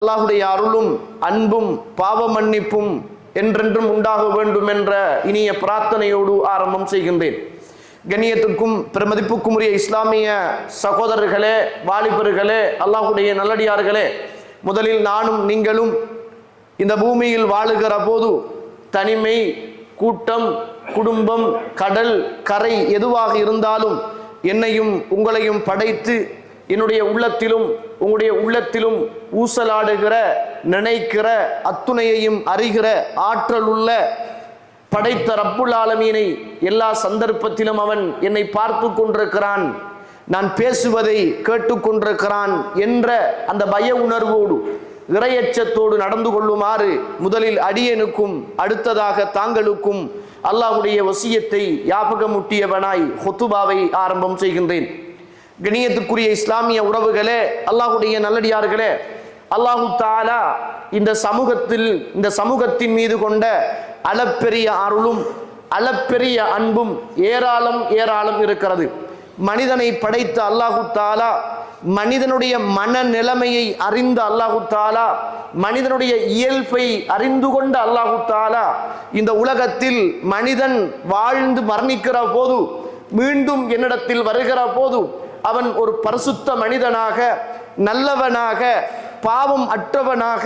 அல்லாஹுடைய அருளும் அன்பும் பாவ மன்னிப்பும் என்றென்றும் உண்டாக வேண்டும் என்ற இனிய பிரார்த்தனையோடு ஆரம்பம் செய்கின்றேன். கண்ணியத்துக்கும் பிரமதிப்புக்கும் உரிய இஸ்லாமிய சகோதரர்களே, வாலிபர்களே, அல்லாஹுடைய நல்லடியார்களே, முதலில் நானும் நீங்களும் இந்த பூமியில் வாழுகிற போது தனிமை, கூட்டம், குடும்பம், கடல், கரை எதுவாக இருந்தாலும் என்னையும் உங்களையும் படைத்து என்னுடைய உள்ளத்திலும் உங்களுடைய உள்ளத்திலும் ஊசலாடுகிற, நினைக்கிற, அத்துணையையும் அறிகிற ஆற்றல் உள்ள படைத்த ரப்புல் ஆலமீனை எல்லா சந்தர்ப்பத்திலும் அவன் என்னை பார்த்து கொண்டிருக்கிறான், நான் பேசுவதை கேட்டுக்கொண்டிருக்கிறான் என்ற அந்த பய உணர்வோடு இறையச்சத்தோடு நடந்து கொள்ளுமாறு முதலில் அடியனுக்கும் அடுத்ததாக தாங்களுக்கும் அல்லாஹ்வுடைய வசியத்தை ஞாபகமூட்டியவனாய் ஹுத்துபாவை ஆரம்பம் செய்கின்றேன். கண்ணியத்துக்குரிய இஸ்லாமிய உறவுகளே, அல்லாஹ்வுடைய நல்லடியார்களே, அல்லாஹு தஆலா இந்த சமூகத்தின் மீது கொண்ட அளப்பெரிய அருளும் அளப்பெரிய அன்பும் ஏராளம் ஏராளம் இருக்கிறது. மனிதனை படைத்த அல்லாஹு தஆலா, மனிதனுடைய மனநிலைமையை அறிந்த அல்லாஹு தஆலா, மனிதனுடைய இயல்பை அறிந்து கொண்ட அல்லாஹு தஆலா இந்த உலகத்தில் மனிதன் வாழ்ந்து மரணிக்கிற போது மீண்டும் என்னிடத்தில் வருகிற போது அவன் ஒரு பரிசுத்த மனிதனாக, நல்லவனாக, பாவம் அற்றவனாக,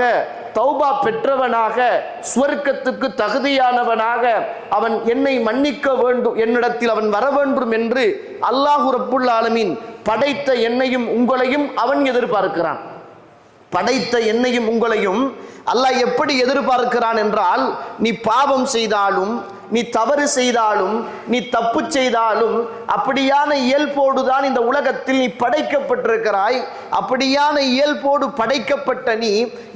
தௌபா பெற்றவனாக, சுவர்க்கத்துக்கு தகுதியானவனாக அவன் என்னை மன்னிக்க வேண்டும், என்னிடத்தில் அவன் வர வேண்டும் என்று அல்லாஹு ரப்புல் ஆலமீன் படைத்த என்னையும் உங்களையும் அவன் எதிர்பார்க்கிறான். படைத்த என்னையும் உங்களையும் அல்லாஹ் எப்படி எதிர்பார்க்கிறான் என்றால், நீ பாவம் செய்தாலும், நீ தவறு செய்தாலும், நீ தப்பு செய்தாலும் அப்படியான இயல்போடு தான் இந்த உலகத்தில் நீ படைக்கப்பட்டிருக்கிறாய். அப்படியான இயல்போடு படைக்கப்பட்ட நீ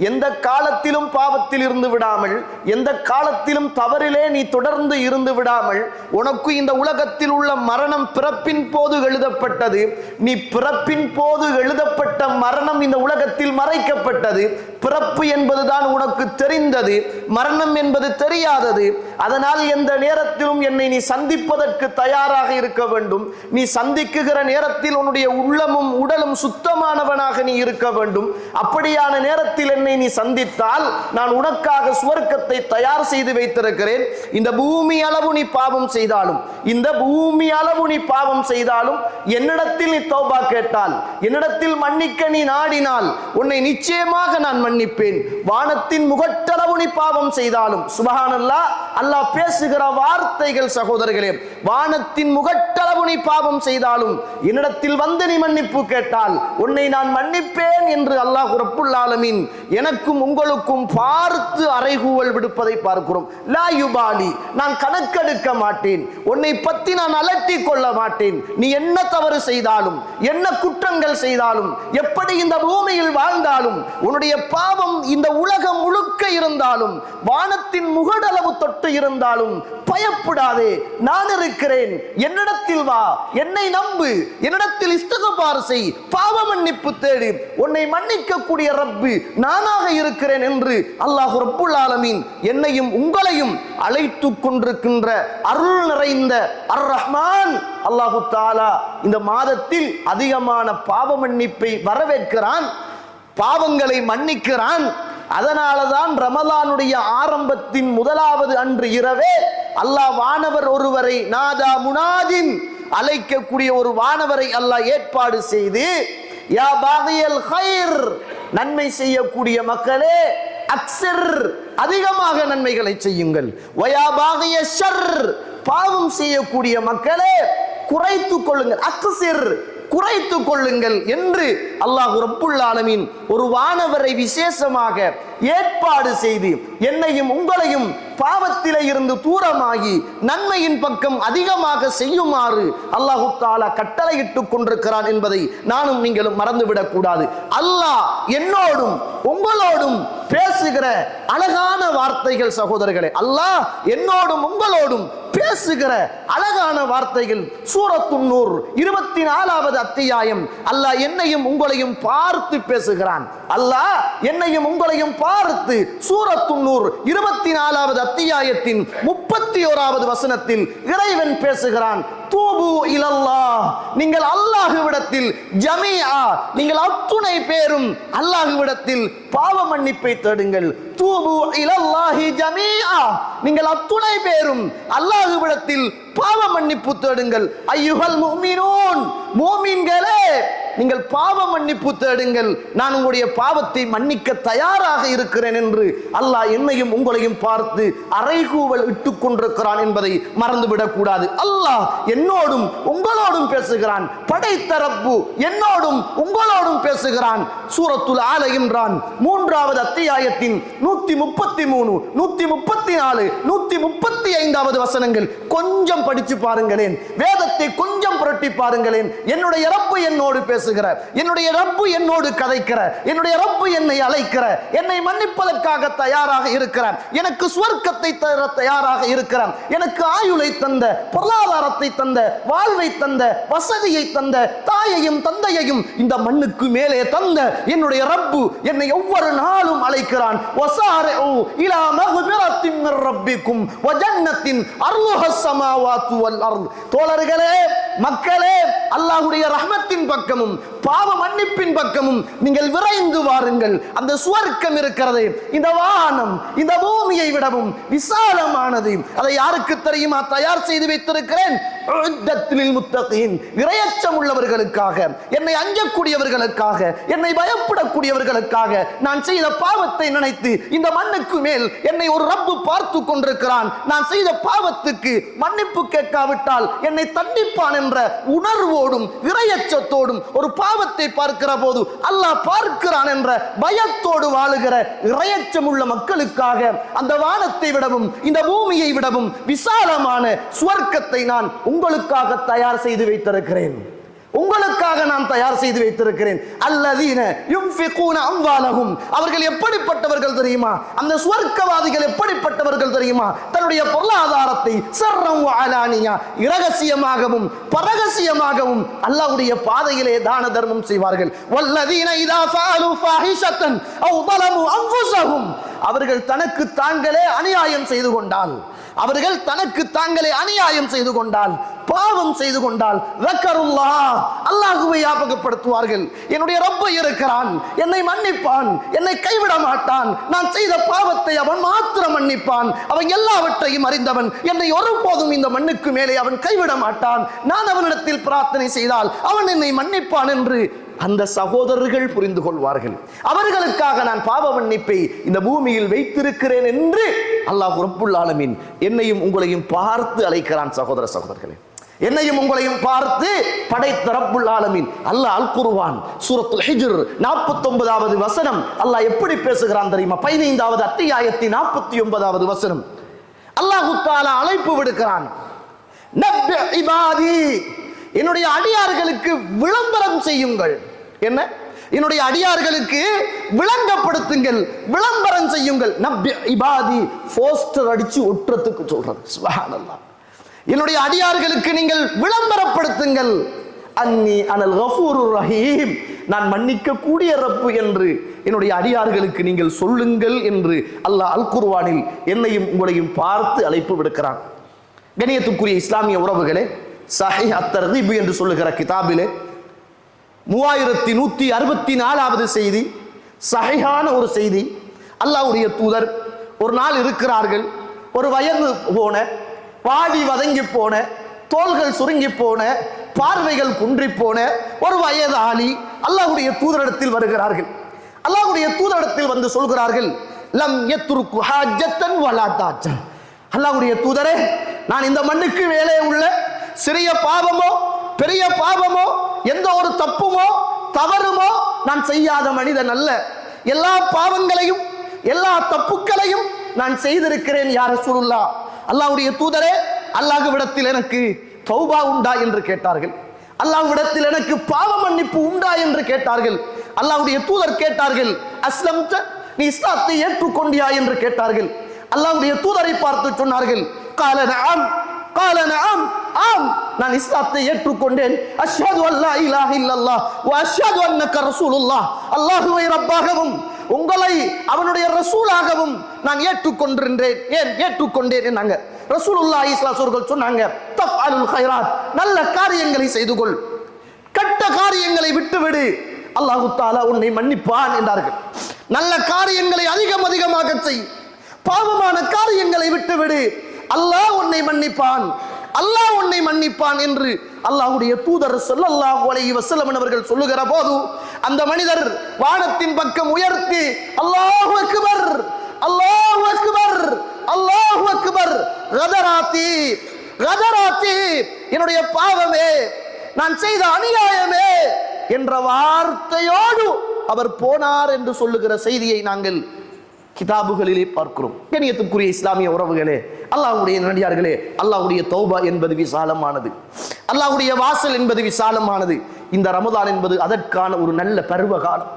எந்த காலத்திலும் பாவத்தில் இருந்து விடாமல், எந்த காலத்திலும் தவறிலே நீ தொடர்ந்து இருந்து விடாமல், உனக்கு இந்த உலகத்தில் உள்ள மரணம் பிறப்பின் போது எழுதப்பட்டது. நீ பிறப்பின் போது எழுதப்பட்ட மரணம் இந்த உலகத்தில் மறைக்கப்பட்டது. பிறப்பு என்பதுதான் உனக்கு தெரிந்தது, மரணம் என்பது தெரியாதது. அதனால் எந்த நேரத்திலும் என்னை நீ சந்திப்பதற்கு தயாராக இருக்க வேண்டும். நீ சந்திக்குகிற நேரத்தில் உன்னுடைய உள்ளமும் உடலும் சுத்தமானவனாக நீ இருக்க வேண்டும். அப்படியான நேரத்தில் என்னை நீ சந்தித்தால் நான் உனக்காக சுவர்க்கத்தை தயார் செய்து வைத்திருக்கிறேன். இந்த பூமி அளவு நீ பாவம் செய்தாலும், இந்த பூமி அளவு நீ பாவம் செய்தாலும் என்னிடத்தில் நீ தௌபா கேட்டால், என்னிடத்தில் மன்னிக்க நீ நாடினால் உன்னை நிச்சயமாக நான் மன்னிப்பேன். வானத்தின் முகட்டளவு நீ பாவம் செய்தாலும், சுப்ஹானல்லாஹ், அல்லாஹ் பேசுகிற வார்த்தைகள் சகோதரர்களே, வானத்தின் முகட்டளவு நீ பாவம் செய்தாலும் என்னிடத்தில் வந்து நீ மன்னிப்பு கேட்டால் உன்னை நான் மன்னிப்பேன் என்று அல்லாஹ் ரப்புல் ஆலமீன் எனக்கும் உங்களுக்கும் பார்த்து அறைகூவல் விடுப்பதை பார்க்கிறோம். லா யுபாலி, நான் கணக்கெடுக்க மாட்டேன், உன்னை பற்றி நான் அலட்டி கொள்ள மாட்டேன். நீ என்ன தவறு செய்தாலும், என்ன குற்றங்கள் செய்தாலும், எப்படி இந்த பூமியில் வாழ்ந்தாலும், உன்னுடைய பாவம் இந்த உலகம் முழுக்க இருந்தாலும், வானத்தின் முகடளவு தொட்டு இருந்தாலும் பயப்படாதே, நான் இருக்கிறேன். என்னிடத்தில் வா, என்னை நம்பு, என்னிடத்தில் இஸ்திக்பார் செய், பாவ மன்னிப்பு தேடு, உன்னை மன்னிக்கக்கூடிய ரப்பு நானாக இருக்கிறேன் என்று அல்லாஹ் ரப்புல் ஆலமீன் என்னையும் உங்களையும் அழைத்து கொண்டிருக்கின்ற அருள் நிறைந்த அர் ரஹ்மான் அல்லாஹு தஆலா இந்த மாதத்தில் அதிகமான பாவ மன்னிப்பை வரவேற்கிறான், பாவங்களை மன்னிக்கிறான். அதனாலதான் ரமலானுடைய ஆரம்பத்தின் முதலாவது அன்று இரவே அல்லாஹ் வானவர் ஒருவரை, நாதா முனாதின், அழைக்கக்கூடிய ஒரு வானவரை அல்லாஹ் ஏற்பாடு செய்து, யா பாகியல் கைர், நன்மை செய்யக்கூடிய மக்களே, அக்ஸர், அதிகமாக நன்மைகளை செய்யுங்கள். வயா பாகிய ஷர், பாவம் செய்யக்கூடிய மக்களே குறைத்துக் கொள்ளுங்கள். அக்ஸர், குறைத்துக் கொள்ளுங்கள் என்று அல்லாஹ் ரப்புல் ஆலமீன் ஒரு வானவரை விசேஷமாக ஏற்பாடு செய்து என்னையும் உங்களையும் பாவத்திலே இருந்து தூரமாகி நன்மையின் பக்கம் அதிகமாக செய்யுமாறு அல்லாஹ் தஆலா கட்டளையிட்டுக் கொண்டிருக்கிறான் என்பதை நானும் நீங்களும் மறந்துவிடக் கூடாது. அல்லாஹ் என்னோடும் உங்களோடும் பேசுகிற அழகான வார்த்தைகள் சகோதரர்களே, அல்லாஹ் என்னோடும் உங்களோடும் பேசுகிற அழகான வார்த்தைகள். சூரத்துன் நூர் 24வது அத்தியாயம். அல்லாஹ் என்னையும் உங்களையும் பார்த்து பேசுகிறான். அல்லாஹ் என்னையும் உங்களையும் பார்த்து சூரத்துன் அந்நூர் 24வது அத்தியாயத்தின் 31வது வசனத்தில் இறைவன் பேசுகிறான், தூபு இலல்லாஹ், நீங்கள் அல்லாஹ்விடத்தில் ஜமீஆ, நீங்கள் அத்துணை பேரும் அல்லாஹ்விடத்தில் பாவ மன்னிப்பை தேடுங்கள். தூபு இலல்லாஹி ஜமீஆ, நீங்கள் அத்துணை பேரும் அல்லாஹ்விடத்தில் பாவ மன்னிப்பு தேடுங்கள். ஐயுஹல் முஃமினூன், மூமின்களே நீங்கள் பாவ மன்னிப்பு தேடுங்கள், நான் உங்களுடைய பாவத்தை மன்னிக்க தயாராக இருக்கிறேன் என்று அல்லாஹ் என்னையும் உங்களையும் பார்த்து அறைகூவல் இட்டுக் கொண்டிருக்கிறான் என்பதை மறந்துவிடக் கூடாது. அல்லாஹ் என்னோடும் உங்களோடும் பேசுகிறான். படைத்த ரப்பு என்னோடும் உங்களோடும் பேசுகிறான். சூரத்துல் ஆல இம்ரான் 3வது அத்தியாயத்தின் 133, 134, 135வது வசனங்கள் கொஞ்சம் படிச்சு பாருங்களேன். வேதத்தை கொஞ்சம் புரட்டி பாருங்களேன். என்னுடைய ரப்பு என்னோடு பேசுகிறார், என்னுடைய ரப்பு என்னோடு கதைக்கிறார், என்னுடைய ரப்பு என்னை அழைக்கிறார், என்னை மன்னிப்பதற்காக தயாராக இருக்கிறார், எனக்கு சுவர்க்கத்தை தர தயாராக இருக்கிறார், எனக்கு ஆயுளை தந்த, பொருளாதாரத்தை தந்த, வாழ்வை தந்த, வசதியை தந்த, தாயையும் தந்தையையும் இந்த மண்ணுக்கு மேலே தந்த என்னுடைய ரப்பு என்னை ஒவ்வொரு நாளும் அழைக்கிறான். வஸாரிஉ இலா மக்ஃபிரத்தின் மிர் ரப்பிக்கும் வ ஜன்னத்தின் அர்லுஹஸ் ஸமாவாத்து வல் அர்த். தோழர்களே, மக்களே, அல்லாஹ்வுடைய ரஹ்மத்தின் பக்கமும் பாவ மன்னிப்பின் பக்கமும் நீங்கள் விரைந்து வாருங்கள். அந்த சுவர்க்கம் இருக்கிறது, இந்த வானம் இந்த பூமியை விடவும் விசாலமானது. அதை யாருக்கு தெரியுமா தயார் செய்து வைத்திருக்கிறேன்? இறையச்சம் உள்ளவர்களுக்காக, என்னை அஞ்சக்கூடியவர்களுக்காக, என்னை பயப்படக்கூடியவர்களுக்காக. நான் செய்த பாவத்தை நினைத்து இந்த மண்ணுக்கு மேல் என்னை ஒரு ரப்பு பார்த்து கொண்டிருக்கிறான். நான் செய்த பாவத்துக்கு மன்னிப்பு கேட்காவிட்டால் என்னை தண்டிப்பான் என்ற உணர்வோடும் இறையச்சத்தோடும் ஒரு பாவத்தை பார்க்கிற போது அல்லாஹ் பார்க்கிறான் என்ற பயத்தோடு வாழுகிற இறையச்சம் உள்ள மக்களுக்காக அந்த வானத்தை விடவும் இந்த பூமியை விடவும் விசாலமான சுவர்க்கத்தை நான் உங்களுக்காக தயார் செய்து வைத்திருக்கிறேன். உங்களுக்காக நான் தயார் செய்து வைத்திருக்கிறேன். அல்லதீன யுன்ஃபிகூன அம்வாலஹும், அவர்கள் எப்படிப்பட்டவர்கள் தெரியுமா? அந்த சுவர்க்கவாதிகள் எப்படிப்பட்டவர்கள் தெரியுமா? தன்னுடைய பொருளாதாரத்தை சர்ரம் வ அலானியா, இரகசியமாகவும் பரகசியமாகவும் அல்லாஹ்வுடைய பாதையிலே தான தர்மம் செய்வார்கள். வல்லதீன இதா ஃபஅலு ஃபாஹிஷத்தன் அவ் ظلموا அன்ஃபுஸஹும், அவர்கள் தனக்கு தாங்களே அநியாயம் செய்து கொண்டால், அவர்கள் தனக்கு தாங்களே அநியாயம் செய்து கொண்டால், பாவம் செய்து கொண்டால், ذكرுல்லாஹ், அல்லாஹ்வை ஞாபகப்படுத்துவார்கள். என்னுடைய ரப்பு இருக்கிறான், என்னை மன்னிப்பான், என்னை கைவிட மாட்டான், நான் செய்த பாவத்தை அவன் மாத்திரம் மன்னிப்பான், அவன் எல்லாவற்றையும் அறிந்தவன், என்னை ஒருபோதும் இந்த மண்ணுக்கு மேலே அவன் கைவிட மாட்டான், நான் அவனிடத்தில் பிரார்த்தனை செய்தால் அவன் என்னை மன்னிப்பான் என்று அந்த சகோதரர்கள் புரிந்து கொள்வார்கள். அவர்களுக்காக நான் பாவ மன்னிப்பை இந்த பூமியில் வைத்திருக்கிறேன் என்று அல்லாஹ் ரப்புல் ஆலமீன் என்னையும் உங்களையும் பார்த்து அழைக்கிறான். சகோதர சகோதரர்களே, என்னையும் உங்களையும் பார்த்து படைத்த ரப்புல் ஆலமீன் அல்லாஹ் அல் குர்ஆன் சூரத்துல் ஹிஜ்ர் 49வது வசனம் அல்லாஹ் எப்படி பேசுகிறான் தெரியுமா? 15வது அத்தியாயத்தின் 49வது வசனம் அல்லாஹ் தஆலா அழைப்பு விடுக்கிறான். நப்பி இபாதி, என்னுடைய அடியார்களுக்கு விளம்பரம் செய்யுங்கள். என்ன? என்னுடைய அடியார்களுக்கு விளங்கப்படுத்துங்கள், விளம்பரம் செய்யுங்கள். நப்பி இபாதி, போஸ்டர் அடிச்சு ஒட்டுறதுக்கு சொல்றது. சுப்ஹானல்லாஹ். என்னுடைய அடியார்களுக்கு நீங்கள் விளம்பரப்படுத்துங்கள். அன்னி அனல் கஃபூருர் ரஹீம், நான் மன்னிக்க கூடிய ரப்பு என்று என்னுடைய அடியார்களுக்கு நீங்கள் சொல்லுங்கள் என்று அல்லாஹ் அல் குர்ஆனில் என்னையும் உங்களையும் பார்த்து அழைப்பு விடுக்கிறான். கண்ணியத்துக்குரிய இஸ்லாமிய உறவுகளே, சஹீஹ் அத்-தர்கீப் என்று சொல்லுகிற கிதாபிலே 3164வது செய்தி, சஹீஹான ஒரு செய்தி. அல்லாஹ்வுடைய தூதர் ஒரு நாள் இருக்கிறார்கள். ஒரு வயது போன, வாடி வதங்கி போன, தோள்கள் சுருங்கி போன, பார்வைகள் குன்றி போன ஒரு வயதாளி அல்லாஹ்வுடைய தூதரிடத்தில் வருகிறார்கள். அல்லாஹ்வுடைய தூதரிடத்தில் வந்து சொல்கிறார்கள், லம் யத்ருக்கு ஹாஜத்தன் வலா தாஜா. அல்லாஹ்வுடைய தூதரே, நான் இந்த மண்ணுக்கு மேலே உள்ள சிறிய பாவமோ பெரிய பாவமோ எந்த ஒரு தப்புமோ தவறுமோ நான் செய்யாத மனிதன் அல்ல. எல்லா பாவங்களையும் எல்லா தப்புக்களையும் நான் செய்திருக்கிறேன் யா ரசூலுல்லாஹ். அல்லாஹ்வுடைய தூதரே, அல்லாஹ்விடத்தில் எனக்கு தௌபா உண்டா என்று கேட்டார்கள். அல்லாஹ்விடத்தில் எனக்கு பாவ மன்னிப்பு உண்டா என்று கேட்டார்கள். அல்லாஹ்வுடைய தூதர் கேட்டார்கள், அஸ்லம்த, நீ இஸ்லாத்தை ஏற்றுக்கொண்டியா என்று கேட்டார்கள். அல்லாஹ்வுடைய தூதரை பார்த்து சொன்னார்கள், கால நஅம், கால நஅம், ஆம் நான் இஸ்லாத்தை ஏற்றுக்கொண்டேன், அஷ்ஹது அல்லா இலாஹ இல்லல்லாஹ் வ அஷ்ஹது அன்னக ரசூலுல்லாஹ், அல்லாஹ்வை ரப்பாகவும் உங்களை அவனுடைய ரசூலாகவும் நான் ஏற்றுக்கொண்டிருந்தேன், ஏன் ஏற்றுக்கொண்டேன் என்னாங்க ரசூலுல்லாஹி ஸல்லல்லாஹு அலைஹி வஸல்லம் சொன்னாங்க, தஃஅலுல் கைராத், நல்ல காரியங்களை செய்து கொள், கெட்ட காரியங்களை விட்டுவிடு, அல்லாஹ் தஆலா உன்னை மன்னிப்பான் என்றார்கள். நல்ல காரியங்களை அதிகமாக செய், பாவமான காரியங்களை விட்டுவிடு, அல்லாஹ் உன்னை மன்னிப்பான், அல்லாஹ் உன்னை மன்னிப்பான் என்று அல்லாஹ்வுடைய தூதர் ஸல்லல்லாஹு அலைஹி வஸல்லம் அவர்கள் சொல்லுகிற போது அந்த மனிதர் வானத்தின் பக்கம் உயர்த்தி அல்லாஹு அக்பர், அல்லாஹு அக்பர், அல்லாஹு அக்பர், கதராத்தி கதராத்தி, என்னுடைய பாவமே, நான் செய்த அநியாயமே என்ற வார்த்தையோடு அவர் போனார் என்று சொல்லுகிற செய்தியை நாங்கள் கிதாபுகளிலே பார்க்கிறோம். கண்ணியத்துக்குரிய இஸ்லாமிய உறவுகளே, அல்லாஹ்வுடைய நடிகார்களே, அல்லாஹ்வுடைய தௌபா என்பது விசாலமானது, அல்லாஹ்வுடைய வாசல் என்பது விசாலமானது. இந்த ரமதான் என்பது அதற்கான ஒரு நல்ல பருவ காலம்,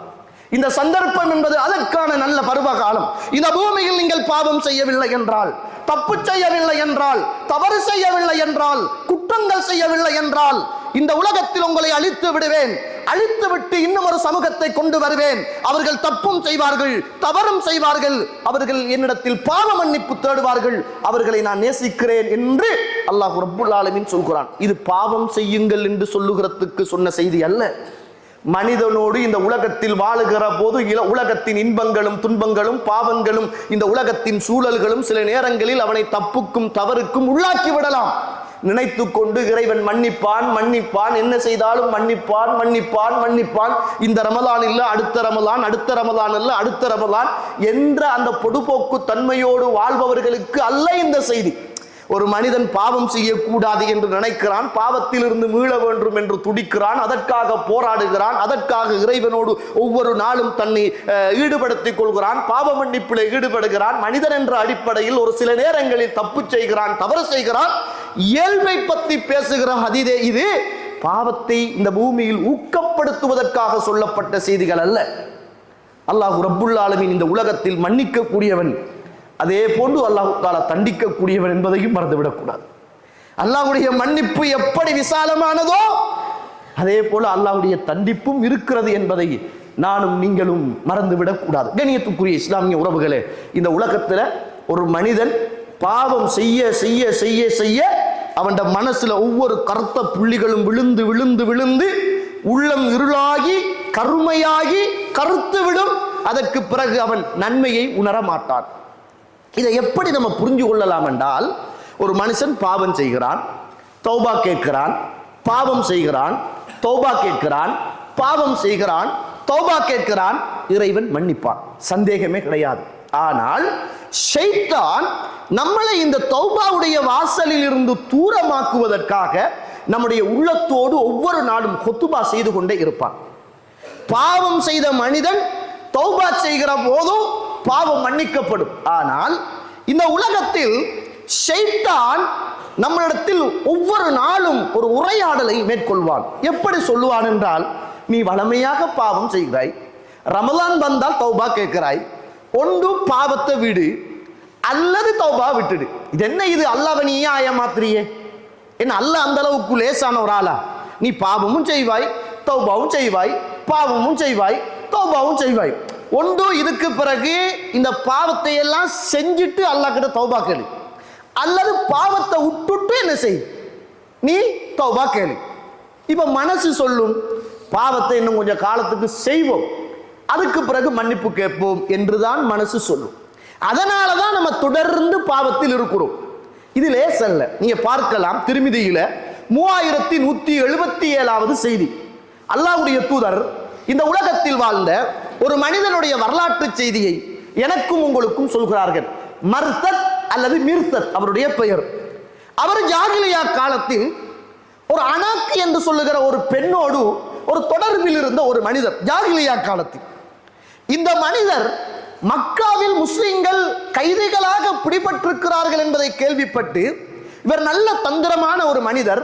இந்த சந்தர்ப்பம் என்பது அதற்கான நல்ல பருவ காலம். இந்த பூமியில் நீங்கள் பாவம் செய்யவில்லை என்றால், தப்பு செய்யவில்லை என்றால், தவறு செய்யவில்லை என்றால், குற்றங்கள் செய்யவில்லை என்றால், இந்த உலகத்தில் உங்களை அழித்து விடுவேன், அழித்து விட்டு இன்னும் ஒரு சமூகத்தை கொண்டு வருவேன். அவர்கள் தப்பும் செய்வார்கள், தவறும் செய்வார்கள், அவர்கள் என்னிடத்தில் பாவ மன்னிப்பு தேடுவார்கள், அவர்களை நான் நேசிக்கிறேன் என்று அல்லாஹ் ரப்புல் ஆலமீன் சொல்கிறான். இது பாவம் செய்யுங்கள் என்று சொல்லுகிறதுக்கு சொன்ன செய்தி அல்ல. மனிதனோடு இந்த உலகத்தில் வாழுகிற போது உலகத்தின் இன்பங்களும் துன்பங்களும் பாவங்களும் இந்த உலகத்தின் சூழல்களும் சில நேரங்களில் அவனை தப்புக்கும் தவறுக்கும் உள்ளாக்கி விடலாம். நினைத்து கொண்டு இறைவன் மன்னிப்பான் மன்னிப்பான், என்ன செய்தாலும் மன்னிப்பான் மன்னிப்பான் மன்னிப்பான், இந்த ரமலான் இல்ல அடுத்த ரமலான், அடுத்த ரமலான் இல்ல அடுத்த ரமலான் என்ற அந்த பொடுபோக்கு தன்மையோடு வாழ்பவர்களுக்கு அல்ல இந்த செய்தி. ஒரு மனிதன் பாவம் செய்யக்கூடாது என்று நினைக்கிறான், பாவத்தில் இருந்து மீள வேண்டும் என்று துடிக்கிறான், அதற்காக போராடுகிறான், அதற்காக இறைவனோடு ஒவ்வொரு நாளும் தன்னை ஈடுபடுத்திக் கொள்கிறான், பாவ மன்னிப்பில் ஈடுபடுகிறான். மனிதன் என்ற அடிப்படையில் ஒரு சில நேரங்களில் தப்பு செய்கிறான், தவறு செய்கிறான். இயல்பை பற்றி பேசுகிற ஹதீஸே இது. பாவத்தை இந்த பூமியில் ஊக்கப்படுத்துவதற்காக சொல்லப்பட்ட செய்திகள் அல்ல. அல்லாஹ் ரப்புல் ஆலமீன் இந்த உலகத்தில் மன்னிக்க கூடியவன், அதே போன்று அல்லாஹ் தஆலா தண்டிக்க கூடியவன் என்பதையும் மறந்துவிடக்கூடாது. அல்லாஹ்வுடைய மன்னிப்பு எப்படி விசாலமானதோ அதே போல அல்லாஹ்வுடைய தண்டிப்பும் இருக்கிறது என்பதை நானும் நீங்களும் மறந்துவிடக்கூடாது. கண்ணியத்துக்குரிய இஸ்லாமிய உறவுகளே, இந்த உலகத்துல ஒரு மனிதன் பாவம் செய்ய செய்ய செய்ய செய்ய அவன் மனசுல ஒவ்வொரு கருத்த புள்ளிகளும் விழுந்து விழுந்து விழுந்து உள்ளம் இருளாகி கருமையாகி கருத்து விடும். அதற்கு பிறகு அவன் நன்மையை உணர மாட்டான். இதை எப்படி நம்ம புரிஞ்சு கொள்ளலாம் என்றால், ஒரு மனுஷன் பாவம் செய்கிறான், தௌபா கேட்கிறான், பாவம் செய்கிறான், தௌபா கேட்கிறான், பாவம் செய்கிறான், தௌபா கேட்கிறான், இறைவன் மன்னிப்பான், சந்தேகமே கிடையாது. ஆனால் ஷைத்தான் நம்மளை இந்த தௌபாவுடைய வாசலில் இருந்து தூரமாக்குவதற்காக நம்முடைய உள்ளத்தோடு ஒவ்வொரு நாளும் கொத்துபா செய்து கொண்டே இருப்பான். பாவம் செய்த மனிதன் தௌபா செய்கிற போதும் பாவம் மன்னிக்கப்படும். ஆனால் இந்த உலகத்தில் ஷைத்தான் நம்மளிடத்தில் ஒவ்வொரு நாளும் ஒரு உரையாடலை மேற்கொள்வான். எப்படி சொல்லுவான் என்றால், நீ வளமையாக பாவம் செய்கிறாய், ரமலான் வந்தால் தௌபா கேட்கிறாய், ஒன்று பாவத்தை விடு அல்லது தௌபா விட்டுடு. இது என்ன, இது அல்லாஹ்வை நீ ஏன் ஏமாத்துறியே? என்ன அல்லாஹ் அந்த அளவுக்கு லேசான ஒரு ஆளா? நீ பாவமும் செய்வாய், தௌபாவும் செய்வாய், பாவமும் செய்வாய், தௌபாவும் செய்வாய். ஒன்று இதுக்கு பிறகு இந்த பாவத்தை எல்லாம் செஞ்சுட்டு அல்லாஹ் கிட்ட தௌபா கேளு, அல்லது பாவத்தை விட்டுட்டு என்ன செய், நீ தௌபா கேளு. இப்ப மனசு சொல்லும், பாவத்தை இன்னும் கொஞ்சம் காலத்துக்கு செய்வோம், அதுக்கு பிறகு மன்னிப்பு கேட்போம் என்றுதான் மனசு சொல்லும். அதனாலதான் நம்ம தொடர்ந்து பாவத்தில் இருக்கிறோம். இது லேசல்ல. நீங்க பார்க்கலாம், திருமிதியில 3177வது செய்தி. அல்லாஹ்வுடைய தூதர் இந்த உலகத்தில் வாழ்ந்த ஒரு மனிதனுடைய வரலாற்று செய்தியை எனக்கும் உங்களுக்கும் சொல்கிறார்கள். மர்தத் அல்லது மிர்தத் அவருடைய பெயர். அவர் ஜாகிலியா காலத்தில் ஒரு அனாக்கு என்று சொல்லுகிற ஒரு பெண்ணோடு ஒரு தொடர்பில் இருந்த ஒரு மனிதர். ஜாகிலியா காலத்தில் இந்த மனிதர் மக்காவில் முஸ்லிம்கள் கைதிகளாக பிடிபட்டிருக்கிறார்கள் என்பதை கேள்விப்பட்டு, இவர் நல்ல தந்திரமான ஒரு மனிதர்,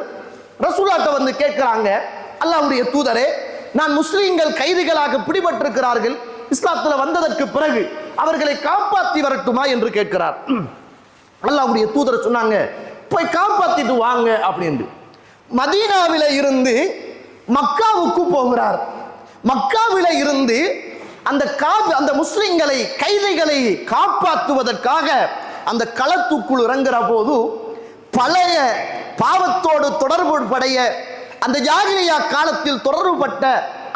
ரசூலாட்ட வந்து கேட்கிறாங்க, அல்லாஹ்வுடைய தூதரே, நான் முஸ்லிம்கள் கைதிகளாக பிடிபட்டிருக்கிறார்கள், இஸ்லாத்தில் வந்ததற்கு பிறகு அவர்களை காப்பாற்றி வரட்டுமா என்று கேட்கிறார். அல்லாஹ்வுடைய தூதர் சொன்னாங்க, போய் காப்பாத்திட்டு வாங்க அப்படின்னு. மதீனாவில இருந்து மக்காவுக்கு போகிறார். மக்காவில இருந்து அந்த முஸ்லிம்களை, கைதிகளை காப்பாற்றுவதற்காக அந்த களத்துக்குள் இறங்குற போது பழைய பாவத்தோடு தொடர்புடைய அந்த ஜாகிலியா காலத்தில் தொடர்புபட்ட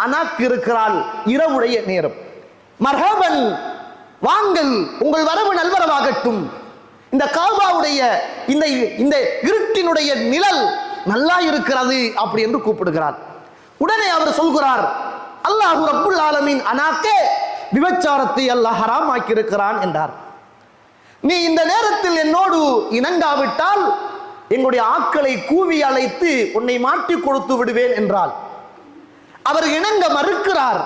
அனாக் இருக்கிறாள். இரவுடைய நேரம். மர்ஹபன், வாங்கள், உங்கள் வரவு நல்வரவாகட்டும். இந்த காபாவுடைய இந்த இருட்டினுடைய நிழல் நல்லா இருக்கிறது அப்படி என்று கூப்பிடுகிறார். உடனே அவர் சொல்கிறார், அல்லாஹ் ரப்புல் ஆலமீன் அனாக்கே விபச்சாரத்தை அல்லாஹ் ஹராம் ஆக்கி இருக்கிறான் என்றார். நீ இந்த நேரத்தில் என்னோடு இணங்காவிட்டால் எங்களுடைய ஆட்களை கூவி அழைத்து உன்னை மாட்டி கொடுத்து விடுவேன் என்றால் அவர் இணங்க மறுக்கிறார்.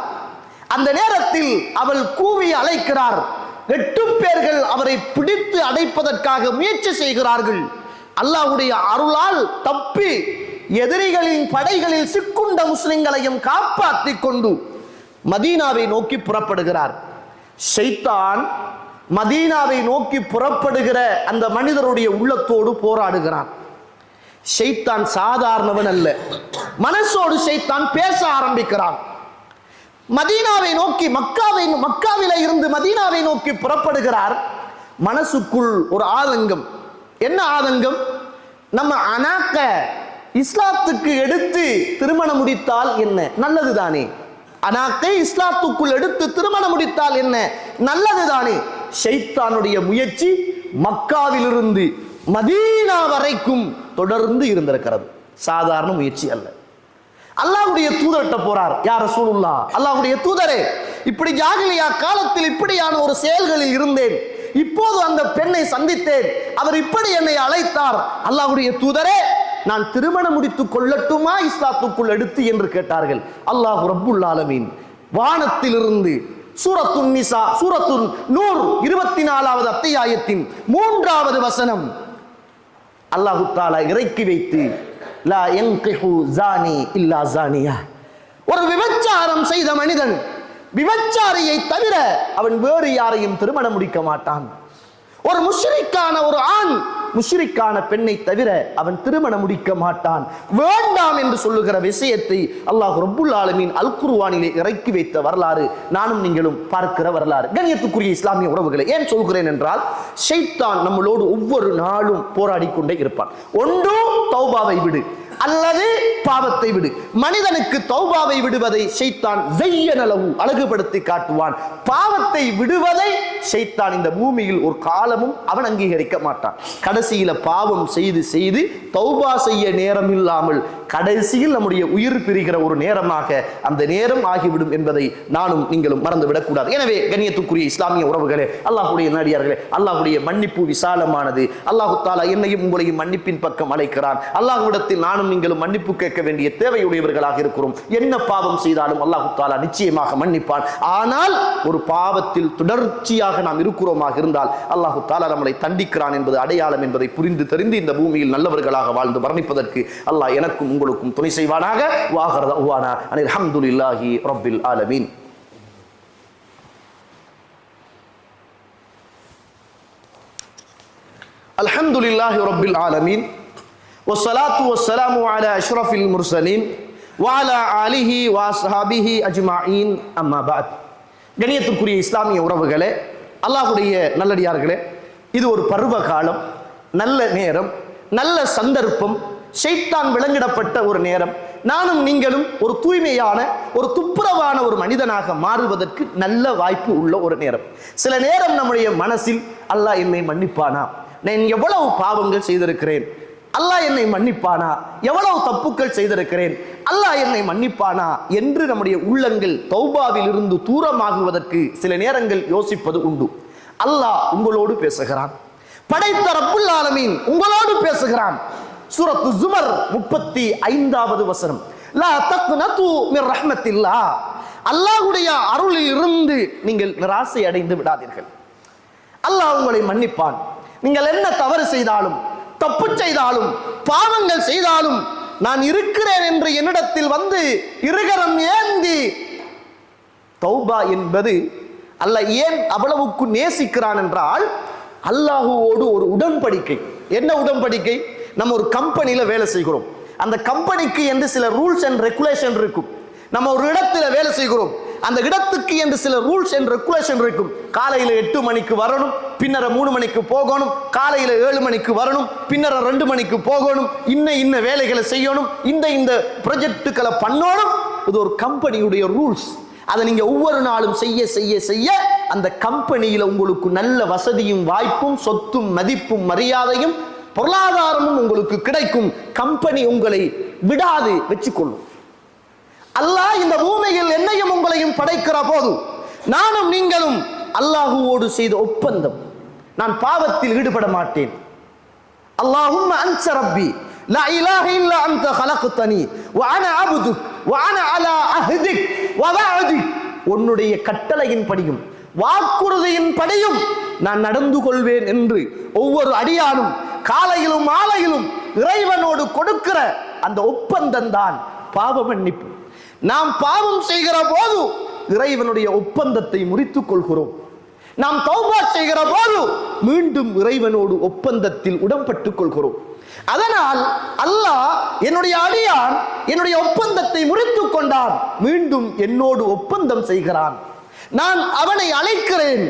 அந்த நேரத்தில் அவள் கூவி அழைக்கிறார். 8 பேர்கள் அவரை பிடித்து அடைப்பதற்காக முயற்சி செய்கிறார்கள். அல்லாஹ்வுடைய அருளால் தப்பி எதிரிகளின் படைகளில் சிக்குண்ட முஸ்லிம்களையும் காப்பாற்றிக் கொண்டு மதீனாவை நோக்கி புறப்படுகிறார். ஷைத்தான் மதீனாவை நோக்கி புறப்படுகிற அந்த மனிதருடைய உள்ளத்தோடு போராடுகிறான். ஷைத்தான் சாதாரணவன் அல்ல. மனசோடு ஷைத்தான் பேச ஆரம்பிக்கிறான். மதீனாவை நோக்கி மக்காவில இருந்து மதீனாவை நோக்கி புறப்படுகிறார். மனசுக்குள் ஒரு ஆதங்கம். என்ன ஆதங்கம்? நம்ம அனாக்க இஸ்லாத்துக்கு எடுத்து திருமணம் முடித்தால் என்ன? நல்லதுதானே. அனாக்கை இஸ்லாத்துக்குள் எடுத்து திருமணம் முடித்தால் என்ன? நல்லதுதானே. ஷைத்தானுடைய முயற்சி மக்காவிலிருந்து மதீனா வரைக்கும் தொடர்ந்து இருந்திருக்கிறது. சாதாரண முயற்சி அல்ல. அல்லாஹ்வுடைய தூதர்கிட்ட போறார். யா ரசூலுல்லாஹ், அல்லாஹ்வுடைய தூதரே, இப்படி ஜாகிலியா காலத்தில் இப்படியான ஒரு செயல்களில் இருந்தேன். இப்போது அந்த பெண்ணை சந்தித்தேன். அவர் இப்படி என்னை அழைத்தார். அல்லாஹ்வுடைய தூதரே, நான் திருமணம் முடித்துக் கொள்ளட்டுமா இஸ்லாத்துக்குள் எடுத்து என்று கேட்டார்கள். அல்லாஹ் ரப்புல் ஆலமீன் வானத்திலிருந்து சூரத்துன் நிசா, சூரத்துன் நூர் 24வது அத்தியாயத்தின் 3வது வசனம் அல்லாஹ் தஆலா இறக்கி வைத்து, லா யன்கிஹு ஜானி இல்லா ஜானியா, ஒரு விபச்சாரம் செய்த மனிதன் விபச்சாரியை தவிர அவன் வேறு யாரையும் திருமணம் முடிக்க மாட்டான். ஒரு முஷ்ரிக்கான ஒரு ஆண் முஷ்ரிக்கான பெண்ணை தவிர அவன் திருமணம் முடிக்க மாட்டான். வேண்டாம் என்று சொல்லுகிற விஷயத்தை அல்லாஹ் ரப்புல் ஆலமீன் அல் குர்ஆனிலே இறக்கி வைத்த வரலாறு நானும் நீங்களும் பார்க்கிற வரலாறு. கண்ணியத்துக்குரிய இஸ்லாமிய உறவுகளை ஏன் சொல்கிறேன் என்றால், ஷைத்தான் நம்மளோடு ஒவ்வொரு நாளும் போராடி கொண்டே இருப்பான். ஒன்று தௌபாவை விடு அல்லது பாவத்தை விடு. மனிதனுக்கு தௌபாவை விடுவதை ஷைத்தான் ஸையனலஹு அழகுபடுத்தி காட்டுவான். பாவத்தை விடுவதை ஷைத்தான் இந்த பூமியில் ஒரு காலமும் அவன் அங்கீகரிக்க மாட்டான். கடைசியில பாவம் செய்து செய்து தௌபா செய்ய நேரம் இல்லாமல் கடைசியில் நம்முடைய உயிர் பிரிகிற ஒரு நேரமாக அந்த நேரம் ஆகிவிடும் என்பதை நானும் நீங்களும் மறந்துவிடக் கூடாது. எனவே கண்ணியத்துக்குரிய இஸ்லாமிய உறவுகளே, அல்லாஹ்வுடைய நடிகார்களே, அல்லாஹ்வுடைய மன்னிப்பு விசாலமானது. அல்லாஹ் தஆலா என்னையும் உங்களையும் மன்னிப்பின் பக்கம் அழைக்கிறான். அல்லாஹ்விடத்தில் நானும் நீங்களும் மன்னிப்பு கேட்க வேண்டிய தேவையுடையவர்களாக இருக்கிறோம். என்ன பாவம் செய்தாலும் அல்லாஹ் தஆலா நிச்சயமாக மன்னிப்பான். ஆனால் ஒரு பாவத்தில் தொடர்ச்சியாக நாம் இருக்கிறோமாக இருந்தால் அல்லாஹ் தஆலா நம்மளை தண்டிக்கிறான் என்பது அடையாளம் என்பதை புரிந்து தெரிந்து இந்த பூமியில் நல்லவர்களாக வாழ்ந்து மரணிப்பதற்கு அல்லாஹ் எனக்கும் உங்களுக்கும் துணை செய்வானாக. வாஹிரு தஅவானா அனில் ஹம்துலில்லாஹி ரப்பில் ஆலமீன். அல்ஹம்துலில்லாஹி ரப்பில் ஆலமீன் வஸ்ஸலாத்து வஸ்ஸலாமு அலா அஷ்ரஃபில் முர்ஸலீன் வஅலா ஆலிஹி வஅஸ்ஹாபிஹி அஜ்மஈன். அம்மா பஅத். கண்ணியத்துக்குரிய இஸ்லாமிய உறவுகளே, அல்லாஹ்வுடைய நல்லடியார்களே, இது ஒரு பருவ காலம், நல்ல நேரம், நல்ல சந்தர்ப்பம், ஷைத்தான் விலங்கிடப்பட்ட ஒரு நேரம். நானும் நீங்களும் ஒரு தூய்மையான ஒரு துப்புரவான ஒரு மனிதனாக மாறுவதற்கு நல்ல வாய்ப்பு உள்ள ஒரு நேரம். சில நேரம் நம்முடைய மனசில் அல்லாஹ் என்னை மன்னிப்பானா, நான் எவ்வளவு பாவங்கள் செய்திருக்கிறேன், அல்லாஹ் என்னை மன்னிப்பானா, எவ்வளவு தப்புக்கள் செய்திருக்கிறேன், அல்லாஹ் என்னை மன்னிப்பானா என்று நம்முடைய உள்ளங்கள் தௌபாவில் இருந்து தூரமாகுவதற்கு சில நேரங்கள் யோசிப்பது உண்டு. அல்லாஹ் உங்களோடு பேசுகிறான். படைத்த ரப்புல் ஆலமீன் உங்களோடு பேசுகிறான். சூரத்து ஜுமர் 35வது வசனம், லா தக்னது மிர் ரஹ்மத்தில்லாஹ், அல்லாஹ்வுடைய அருளில் இருந்து நீங்கள் நிராசை அடைந்து விடாதீர்கள். அல்லாஹ் உங்களை மன்னிப்பான். நீங்கள் என்ன தவறு செய்தாலும், தப்பு செய்தாலும், பாவங்கள் செய்தாலும், நான் இருக்கிறேன் என்று என்னிடத்தில் வந்து இருகரம் ஏந்தி, தௌபா என்பது அல்லாஹ் ஏன் அவ்வளவுக்கு நேசிக்கிறான் என்றால், அல்லாஹுவோடு ஒரு உடன்படிக்கை. என்ன உடன்படிக்கை? நம்ம ஒரு கம்பெனியில வேலை செய்கிறோம். அந்த கம்பெனிக்கு என்று சில ரூல்ஸ் அண்ட் ரெகுலேஷன் இருக்கும். நம்ம ஒரு இடத்துல வேலை செய்கிறோம், அந்த இடத்துக்கு என்று சில ரூல்ஸ் அண்ட் ரெகுலேஷன் இருக்கும். காலையில 8 மணிக்கு வரணும், பின்னர 3 மணிக்கு போகணும், காலையில 7 மணிக்கு வரணும், பின்னர 2 மணிக்கு போகணும், இன்ன வேலைகளை செய்யணும், இந்த ப்ராஜெக்டுகளை பண்ணணும். இது ஒரு கம்பெனியுடைய ரூல்ஸ். அதை நீங்க ஒவ்வொரு நாளும் செய்ய செய்ய செய்ய அந்த கம்பெனியில உங்களுக்கு நல்ல வசதியும் வாய்ப்பும் சொத்தும் மதிப்பும் மரியாதையும் பொருளாதாரமும் உங்களுக்கு கிடைக்கும். கம்பெனி உங்களை விடாது வச்சுக்கொள்ளும். அல்லாஹ் இந்த பூமியில் என்னையும் உங்களையும் படைக்கிற போது நானும் நீங்களும் அல்லாஹுவோடு செய்த ஒப்பந்தம், நான் பாவத்தில் ஈடுபட மாட்டேன். அல்லாஹும்ம அன்த ரப்பி லா இலாஹ இல்லா அன்த கலக்தனி வ அன அப்துக் வ அன அலா அஹ்திக் வ வஅதிக். உன்னுடைய கட்டளையின் படியும் வாக்குறுதியின் படியும் நான் நடந்து கொள்வேன் என்று ஒவ்வொரு அடியானும் காலையிலும் மாலையிலும் இறைவனோடு கொடுக்கிற அந்த ஒப்பந்தம் தான் பாவ மன்னிப்பு. நாம் பாவம் செய்கிற போது இறைவனுடைய ஒப்பந்தத்தை முறித்துக் கொள்கிறோம். நாம் தௌபா செய்கிற போது மீண்டும் இறைவனோடு ஒப்பந்தத்தில் உடன்பட்டுக் கொள்கிறோம். அதனால் அல்லாஹ் என்னுடைய அடியான் என்னுடைய ஒப்பந்தத்தை முறித்துக் கொண்டான், மீண்டும் என்னோடு ஒப்பந்தம் செய்கிறான், நான் அவனை அழைக்கிறேன்,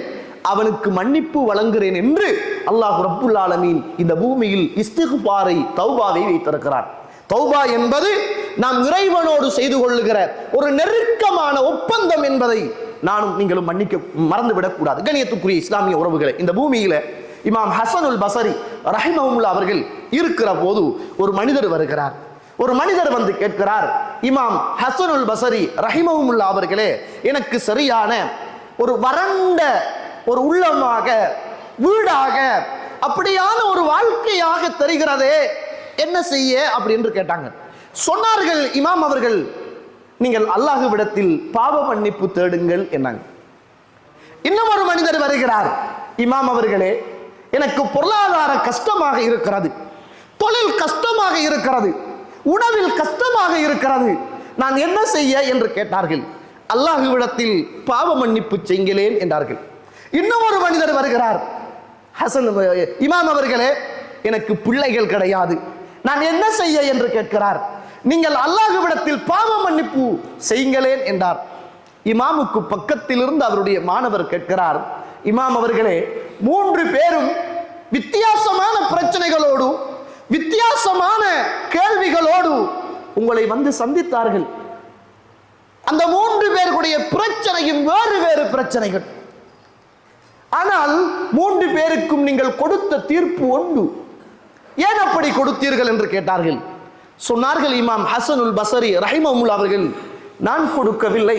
அவனுக்கு மன்னிப்பு வழங்குகிறேன் என்று அல்லாஹ் ரப்புல் ஆலமீன் இந்த பூமியில் இஸ்திக்பாரை தௌபாவை வைத்திருக்கிறான். தௌபா என்பது நாம் இறைவனோடு செய்து கொள்ளுகிற ஒரு நெருக்கமான ஒப்பந்தம் என்பதை நானும் நீங்களும் மறந்துவிடக் கூடாது. கண்ணியத்துக்குரிய இஸ்லாமிய உறவுகளை, இந்த பூமியில இமாம் ஹசனுல் பஸரி ரஹிமஹுல்லாஹ் அவர்கள் இருக்கிற போது ஒரு மனிதர் வருகிறார். ஒரு மனிதர் வந்து கேட்கிறார், இமாம் ஹசனுல் பஸரி ரஹிமஹுல்லாஹ் அவர்களே, எனக்கு சரியான ஒரு வறண்ட ஒரு உள்ளமாக வீடாக அப்படியான ஒரு வாழ்க்கையாக தெரிகிறதே, என்ன செய்ய அப்படின்னு கேட்டாங்க. சொன்னார்கள் இமாம் அவர்கள், நீங்கள் அல்லாஹ்விடத்தில் பாவ மன்னிப்பு தேடுங்கள் என்னாங்க. இன்னும் ஒரு மனிதர் வருகிறார், இமாம் அவர்களே, எனக்கு பொருளாதார கஷ்டமாக இருக்கிறது, தொழில் கஷ்டமாக இருக்கிறது, உணவில் கஷ்டமாக இருக்கிறது, நான் என்ன செய்ய என்று கேட்டார்கள். அல்லாஹ்விடத்தில் பாவ மன்னிப்பு செய்கிறேன் என்றார்கள். இன்னும் ஒரு மனிதர் வருகிறார், ஹசன் இமாம் அவர்களே, எனக்கு பிள்ளைகள் கிடையாது, நான் என்ன செய்ய என்று கேட்கிறார். நீங்கள் அல்லாஹ்விடத்தில் பாவ மன்னிப்பு செய்யுங்களேன் என்றார். இமாமுக்கு பக்கத்தில் இருந்து அவருடைய மாணவர் கேட்கிறார், இமாம் அவர்களே, 3 பேரும் வித்தியாசமான பிரச்சனைகளோடு வித்தியாசமான கேள்விகளோடு உங்களை வந்து சந்தித்தார்கள். அந்த 3 பேருடைய பிரச்சனையும் வேறு வேறு பிரச்சனைகள். ஆனால் 3 பேருக்கும் நீங்கள் கொடுத்த தீர்ப்பு ஒன்று. ஏன் அப்படி கொடுத்தீர்கள் என்று கேட்டார்கள். சொன்னார்கள் இமாம் ஹசனுல் பஸரி ரஹிமஹுல்லாஹ் அவர்கள், நான் கொடுக்கவில்லை,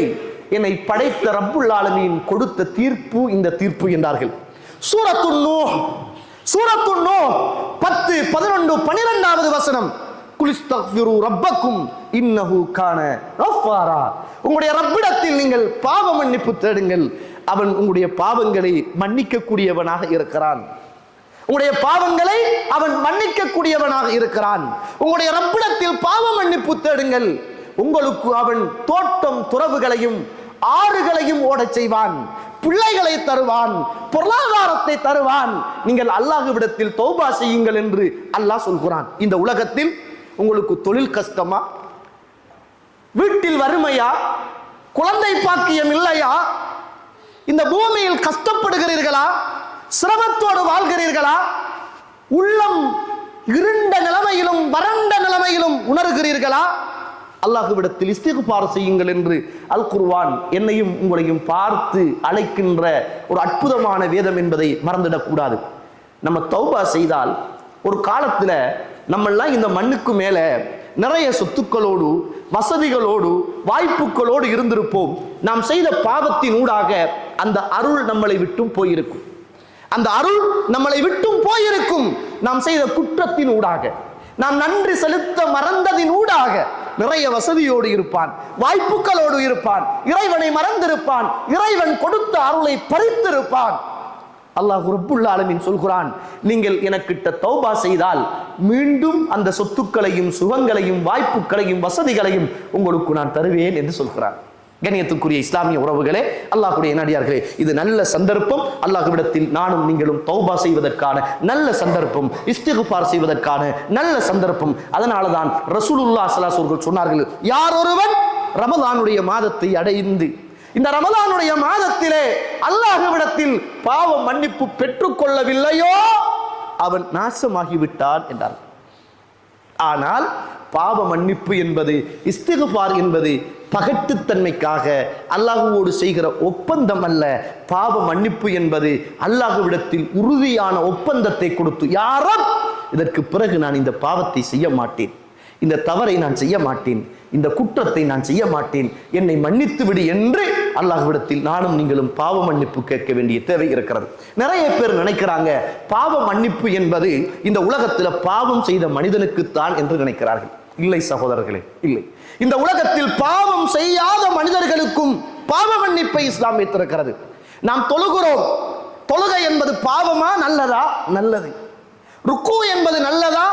என்னை படைத்த ரப்புல் ஆலமீன் கொடுத்த தீர்ப்பு இந்த தீர்ப்பு என்றார்கள். சூரத்துன் நூஹ் 10, 11, 12வது வசனம், குலிஸ்தக்ஃபிரு ரப்பக்கும் இன்னஹு கான கஃபாரா. உங்களுடைய ரப்பிடத்தில் நீங்கள் பாவ மன்னிப்பு தேடுங்கள், அவன் உங்களுடைய பாவங்களை மன்னிக்க கூடியவனாக இருக்கிறான். உங்களுடைய பாவங்களை அவன் மன்னிக்க கூடியவனாக இருக்கிறான். உங்களுடைய ரப்பிடத்தில் பாவ மன்னிப்பு தேடுங்கள், உங்களுக்கு அவன் தோட்டம் துறவுகளையும் ஆறுகளையும் ஓடச் செய்வான், பிள்ளைகளை தருவான், பொருளாதாரத்தை தருவான். நீங்கள் அல்லாஹ்விடத்தில் தௌபா செய்யுங்கள் என்று அல்லாஹ் சொல்கிறான். இந்த உலகத்தில் உங்களுக்கு தொழில் கஷ்டமா, வீட்டில் வறுமையா, குழந்தை பாக்கியம் இல்லையா, இந்த பூமியில் கஷ்டப்படுகிறீர்களா, சிரமத்தோடு வாழ்கிறீர்களா, உள்ளம் இருண்ட நிலைமையிலும் வறண்ட நிலைமையிலும் உணர்கிறீர்களா, அல்லாஹ்விடத்தில் இஸ்திக்பார் செய்யுங்கள் என்று அல் குர்ஆன் என்னையும் உங்களையும் பார்த்து அழைக்கின்ற ஒரு அற்புதமான வேதம் என்பதை மறந்துடக்கூடாது. நம்ம தௌபா செய்தால் ஒரு காலத்துல நம்மெல்லாம் இந்த மண்ணுக்கு மேல நிறைய சொத்துக்களோடு வசதிகளோடு வாய்ப்புகளோடு இருந்திருப்போம். நாம் செய்த பாவத்தின் ஊடாக அந்த அருள் நம்மளை விட்டும் போயிருக்கும். அந்த அருள் நம்மளை விட்டும் போயிருக்கும். நாம் செய்த குற்றத்தின் ஊடாக, நாம் நன்றி செலுத்த மறந்ததின் ஊடாக நிறைய வசதியோடு இருப்பான், வாய்ப்புகளோடு இருப்பான், இறைவனை மறந்திருப்பான், இறைவன் கொடுத்த அருளை பறித்திருப்பான். அல்லாஹ் ரப்புல் ஆலமீன் சொல்கிறான், நீங்கள் எனக்கிட்ட தௌபா செய்தால் மீண்டும் அந்த சொத்துக்களையும் சுகங்களையும் வாய்ப்புகளையும் வசதிகளையும் உங்களுக்கு நான் தருவேன் என்று சொல்கிறான். கண்ணியத்துக்குரிய இஸ்லாமிய உறவுகளே, அல்லாஹ்வுடைய நடிகார்களே, இது நல்ல சந்தர்ப்பம். அல்லாஹ்விடத்தில் நானும் நீங்களும் தௌபா செய்வதற்கான நல்ல சந்தர்ப்பம், இஸ்திக்ஃபார் செய்வதற்கான நல்ல சந்தர்ப்பம். அதனால தான் ரசூலுல்லாஹ் ஸல்லல்லாஹு அலைஹி வஸல்லம் சொன்னார்கள், யார் ஒருவன் ரமலானுடைய மாதத்தை அடைந்து இந்த ரமலானுடைய மாதத்திலே அல்லாஹ்விடத்தில் பாவ மன்னிப்பு பெற்றுக் கொள்ளவில்லையோ அவன் நாசமாகிவிட்டான் என்றார். ஆனால் பாவ மன்னிப்பு என்பது, இஸ்திக்ஃபார் என்பது பகட்டுத்தன்மைக்காக அல்லாஹ்வோடு செய்கிற ஒப்பந்தம் அல்ல. பாவ மன்னிப்பு என்பது அல்லாஹ்விடத்தில் உறுதியான ஒப்பந்தத்தை கொடுத்து, யாரும் இதற்கு பிறகு நான் இந்த பாவத்தை செய்ய மாட்டேன், இந்த தவறை நான் செய்ய மாட்டேன், இந்த குற்றத்தை நான் செய்ய மாட்டேன், என்னை மன்னித்து விடு என்று அல்லாஹ்விடத்தில் நானும் நீங்களும் பாவ மன்னிப்பு கேட்க வேண்டிய தேவை இருக்கிறது. நிறைய பேர் நினைக்கிறாங்க பாவ மன்னிப்பு என்பது இந்த உலகத்தில் பாவம் செய்த மனிதனுக்குத்தான் என்று நினைக்கிறார்கள். இல்லை சகோதரர்களே, இல்லை. இந்த உலகத்தில் பாவம் செய்யாத மனிதர்களுக்கும் பாவ மன்னிப்பை இஸ்லாம் வைத்திருக்கிறது. நாம் தொழுகிறோம், தொழுகை என்பது பாவமா நல்லதா? நல்லது. ருக்கு என்பது நல்லதா?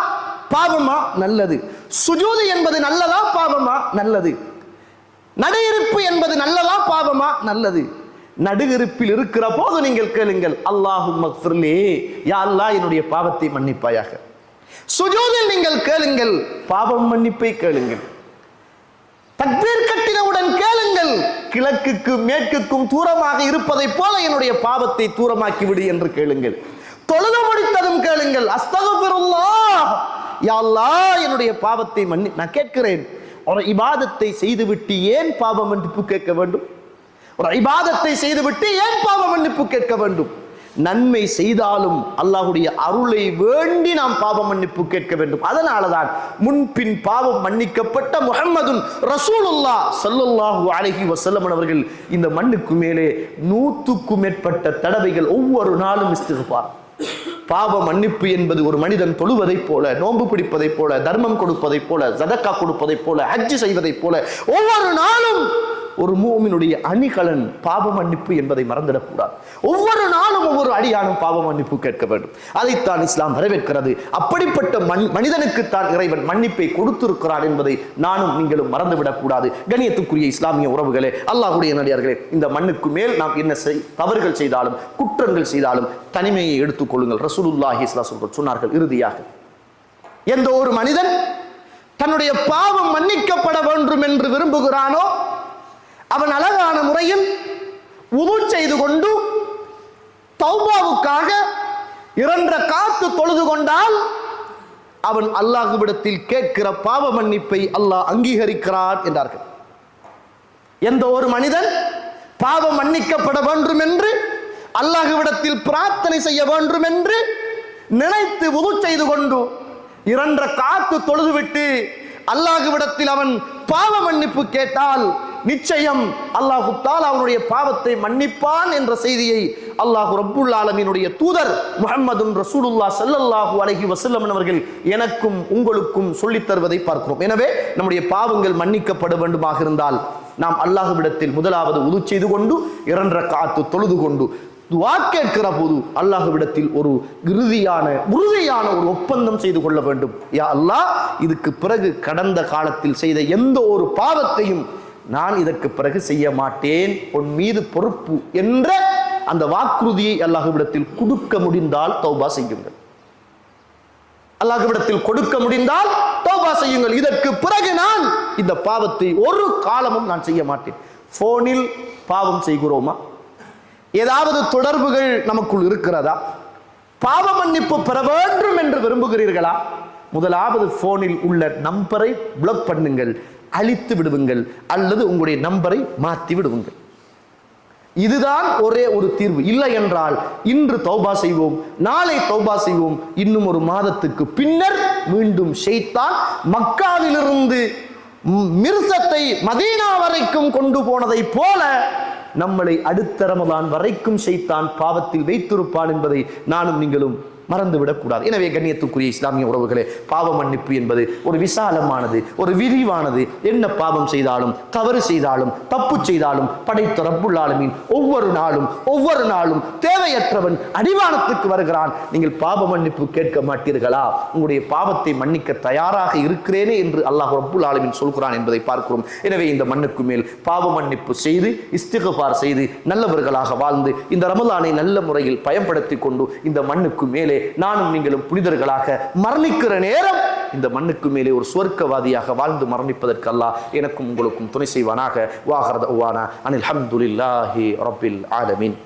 பாவமா? நல்லது. சுஜூது என்பது நல்லதா? பாவமா? நல்லது. நடுஇருப்பு என்பது நல்லதா? பாவமா? நல்லது. நடுஇருப்பில் இருக்கிற போது நீங்கள் கேளுங்கள், அல்லாஹும்ம ஃபிர்லி, யா அல்லாஹ் என்னுடைய பாவத்தை மன்னிப்பாயாக. சுஜூதில் நீங்கள் கேளுங்கள், பாவம் மன்னிப்பை கேளுங்கள். தக்பீர் கட்டினவுடன் கேளுங்கள், கிழக்குக்கு மேற்குக்கும் தூரமாக இருப்பதை போல என்னுடைய பாவத்தை தூரமாக்கி விடு என்று கேளுங்கள். தொழுது முடித்ததும் கேளுங்கள், அஸ்தக்ஃபிருல்லாஹ், யா அல்லாஹ் என்னுடைய பாவத்தை நான் கேட்கிறேன். ஒரு இபாதத்தை செய்துவிட்டு ஏன் பாவ மன்னிப்பு கேட்க வேண்டும்? ஒரு இபாதத்தை செய்துவிட்டு ஏன் பாவ மன்னிப்பு கேட்க வேண்டும்? நன்மை செய்தாலும் அல்லாஹ்வுடைய அருளை வேண்டி நாம் பாவ மன்னிப்பு கேட்க வேண்டும். அதனாலதான் முன்பின் பாவம் மன்னிக்கப்பட்ட முஹம்மதுன் ரசூலுல்லாஹ் ஸல்லல்லாஹு அலைஹி வஸல்லம் அவர்கள் இந்த மண்ணுக்கு மேலே 100க்கும் மேற்பட்ட தடவைகள் ஒவ்வொரு நாளும் இஸ்திக்ஃபார். பாவ மன்னிப்பு என்பது ஒரு மனிதன் தொழுவதை போல, நோன்பு பிடிப்பதை போல, தர்மம் கொடுப்பதை போல, சதக்கா கொடுப்பதை போல, ஹஜ் செய்வதை போல ஒவ்வொரு நாளும் ஒரு மூமினுடைய அணிகலன் பாவ மன்னிப்பு என்பதை மறந்துடக்கூடாது. ஒவ்வொரு நாளும் ஒவ்வொரு அடியானும் பாவ மன்னிப்பு கேட்க வேண்டும். அதைத்தான் இஸ்லாம் வரவேற்கிறது. அப்படிப்பட்ட மனிதனுக்குத்தான் இறைவன் மன்னிப்பை கொடுத்திருக்கிறான் என்பதை நானும் நீங்களும் மறந்துவிடக்கூடாது. கண்ணியத்துக்குரிய இஸ்லாமிய உறவுகளே, அல்லாஹ்வுடைய நடிகார்களே, இந்த மண்ணுக்கு மேல் நாம் என்ன தவறுகள் செய்தாலும் குற்றங்கள் செய்தாலும் தனிமையை எடுத்துக் கொள்ளுங்கள். ரசூலுல்லாஹி ஸல்லல்லாஹு அலைஹி வஸல்லம் சொன்னார்கள், இறுதியாக எந்த ஒரு மனிதன் தன்னுடைய பாவம் மன்னிக்கப்பட வேண்டும் என்று விரும்புகிறானோ அவன் அழகான முறையில் வுது செய்து கொண்டு தௌபாவுக்காக 2 ரக்காத் தொழுது கொண்டால் அவன் அல்லாஹ்விடத்தில் கேட்கிற பாவ மன்னிப்பை அல்லாஹ் அங்கீகரிக்கிறான் என்றார்கள். எந்த ஒரு மனிதன் பாவம் மன்னிக்கப்பட வேண்டும் என்று அல்லாஹ்விடத்தில் பிரார்த்தனை செய்ய வேண்டும் என்று நினைத்து வுது செய்து கொண்டு 2 ரக்காத் தொழுதுவிட்டு அல்லாஹ்விடத்தில் அவன் பாவ மன்னிப்பு கேட்டால் நிச்சயம் அல்லாஹ் தஆலா அவனுடைய பாவத்தை மன்னிப்பான் என்ற செய்தியை அல்லாஹ் ரப்புல் ஆலமீனுடைய தூதர் முஹம்மதுன் ரசூலுல்லாஹ் ஸல்லல்லாஹு அலைஹி வஸல்லம் அவர்கள் எனக்கும் உங்களுக்கும் சொல்லித் தருவதை பார்க்கிறோம். எனவே நம்முடைய பாவங்கள் மன்னிக்கப்பட வேண்டுமாக இருந்தால் நாம் அல்லாஹ்விடத்தில் முதலாவது வுது செய்து கொண்டு 2 ரக்காத் தொழுது கொண்டு துஆ கேட்கிற போது அல்லாஹ்விடத்தில் ஒரு உறுதியான ஒரு ஒப்பந்தம் செய்து கொள்ள வேண்டும். யா அல்லாஹ், இதுக்கு பிறகு கடந்த காலத்தில் செய்த எந்த ஒரு பாவத்தையும் நான் இதற்கு பிறகு செய்ய மாட்டேன், உன் மீது பொறுப்பு என்ற அந்த வாக்குறுதியை அல்லாஹ்விடத்தில் கொடுக்க முடிந்தால் தௌபா செய்யுங்கள். அல்லாஹ்விடத்தில் கொடுக்க முடிந்தால் தௌபா செய்யுங்கள். இதற்கு பிறகு நான் இந்த பாவத்தை ஒரு காலமும் நான் செய்ய மாட்டேன். போனில் பாவம் செய்கிறோமா? ஏதாவது தொடர்புகள் நமக்குள் இருக்கிறதா? பாவ மன்னிப்பு பெற வேண்டும் என்று விரும்புகிறீர்களா? முதலாவது போனில் உள்ள நம்பரை பிளாக் பண்ணுங்கள், அழித்து விடுவீங்கள், அல்லது உங்களுடைய நம்பரை மாற்றி விடுவீங்கள். இதுதான் ஒரே ஒரு தீர்வு. இல்லை என்றால் இன்று தௌபா செய்வோம், நாளை தௌபா செய்வோம், இன்னும் ஒரு மாதத்துக்கு பின்னர் மீண்டும் ஷைத்தான் மக்காவிலிருந்து மிர்சத்தை மதீனா வரைக்கும் கொண்டு போனதை போல நம்மளை அடுத்த ரமலான் வரைக்கும் ஷைத்தான் பாவத்தில் வைத்திருப்பான் என்பதை நானும் நீங்களும் மறந்துவிடக்கூடாது. எனவே கண்ணியத்துக்குரிய இஸ்லாமிய உறவுகளே, பாவ மன்னிப்பு என்பது ஒரு விசாலமானது, ஒரு விரிவானது. என்ன பாவம் செய்தாலும், தவறு செய்தாலும், தப்பு செய்தாலும் படைத்த ரப்புல் ஆலமீன் ஒவ்வொரு நாளும் தேவையற்றவன் அடிவானத்துக்கு வருகிறான். நீங்கள் பாவ மன்னிப்பு கேட்க மாட்டீர்களா? உங்களுடைய பாவத்தை மன்னிக்க தயாராக இருக்கிறேனே என்று அல்லாஹ் ரப்புல் ஆலமீன் சொல்கிறான் என்பதை பார்க்கிறோம். எனவே இந்த மண்ணுக்கு மேல் பாவ மன்னிப்பு செய்து இஸ்திக்ஃபார் செய்து நல்லவர்களாக வாழ்ந்து இந்த ரமலானை நல்ல முறையில் பயன்படுத்திக் கொண்டு இந்த மண்ணுக்கு மேலே நானும் நீங்களும் புனிதர்களாக மரணிக்கிற நேரம் இந்த மண்ணுக்கு மேலே ஒரு சுவர்க்கவாதியாக வாழ்ந்து மரணிப்பதற்கு அல்லாஹ் எனக்கும் உங்களுக்கும் துணை செய்வானாக. வாஹர் தஅவானா அனில் ஹம்துலில்லாஹி ரப்பில் ஆலமீன்.